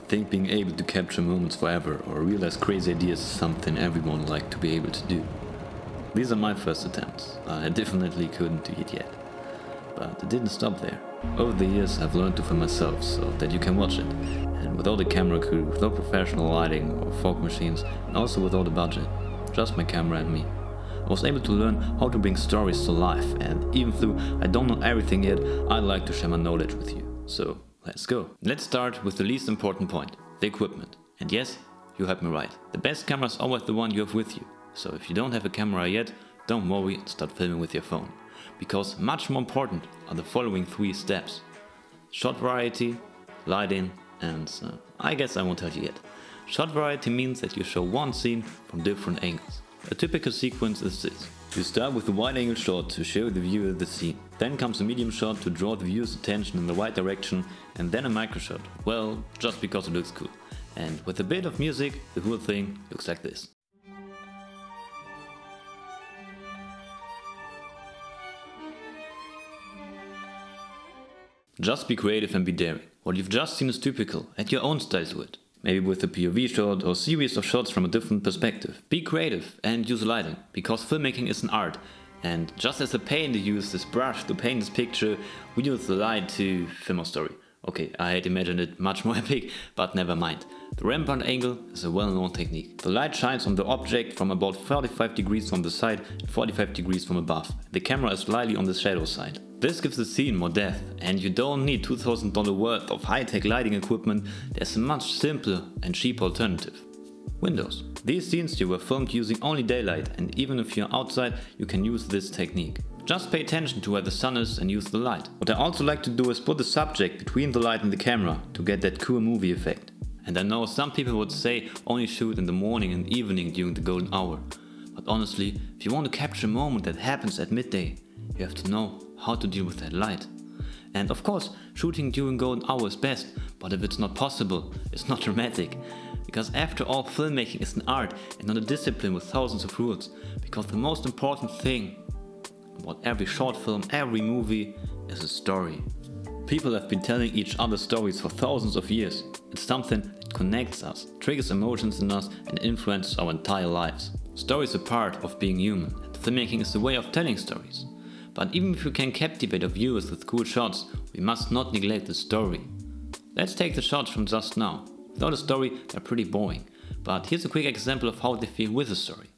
think being able to capture moments forever or realize crazy ideas is something everyone would like to be able to do. These are my first attempts. I definitely couldn't do it yet. But it didn't stop there. Over the years I've learned to film myself so that you can watch it. And without a camera crew, without professional lighting or fog machines, and also without a budget, just my camera and me, I was able to learn how to bring stories to life, and even though I don't know everything yet, I'd like to share my knowledge with you. So let's go. Let's start with the least important point, the equipment. And yes, you heard me right. The best camera is always the one you have with you. So if you don't have a camera yet, don't worry and start filming with your phone. Because much more important are the following 3 steps. Shot variety, lighting, and I guess I won't tell you yet. Shot variety means that you show one scene from different angles. A typical sequence is this. You start with a wide-angle shot to show the viewer the scene. Then comes a medium shot to draw the viewer's attention in the right direction, and then a micro shot. Well, just because it looks cool. And with a bit of music, the whole thing looks like this. Just be creative and be daring. What you've just seen is typical, add your own style to it. Maybe with a POV shot or series of shots from a different perspective. Be creative and use lighting, because filmmaking is an art. And just as a painter used this brush to paint this picture, we use the light to film a story. Okay, I had imagined it much more epic, but never mind. The rampart angle is a well-known technique. The light shines on the object from about 45 degrees from the side and 45 degrees from above. The camera is slightly on the shadow side. This gives the scene more depth, and you don't need $2,000 worth of high-tech lighting equipment. There's a much simpler and cheaper alternative. Windows. These scenes were filmed using only daylight, and even if you're outside, you can use this technique. Just pay attention to where the sun is and use the light. What I also like to do is put the subject between the light and the camera to get that cool movie effect. And I know some people would say only shoot in the morning and evening during the golden hour. But honestly, if you want to capture a moment that happens at midday, you have to know how to deal with that light. And of course, shooting during golden hour is best, but if it's not possible, it's not dramatic. Because after all, filmmaking is an art and not a discipline with thousands of rules. Because the most important thing about every short film, every movie, is a story. People have been telling each other stories for thousands of years. It's something that connects us, triggers emotions in us, and influences our entire lives. Stories are part of being human, and filmmaking is a way of telling stories. But even if we can captivate our viewers with cool shots, we must not neglect the story. Let's take the shots from just now. Without a story, they're pretty boring. But here's a quick example of how they feel with a story.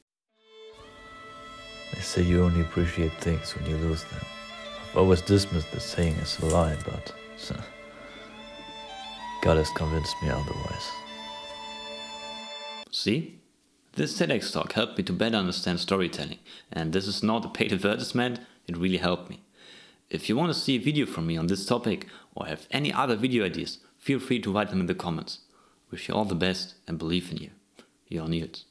They say you only appreciate things when you lose them. I've always dismissed the saying as a lie, but God has convinced me otherwise. See? This TEDx talk helped me to better understand storytelling, and this is not a paid advertisement, it really helped me. If you want to see a video from me on this topic or have any other video ideas, feel free to write them in the comments. Wish you all the best and believe in you. Your Nils.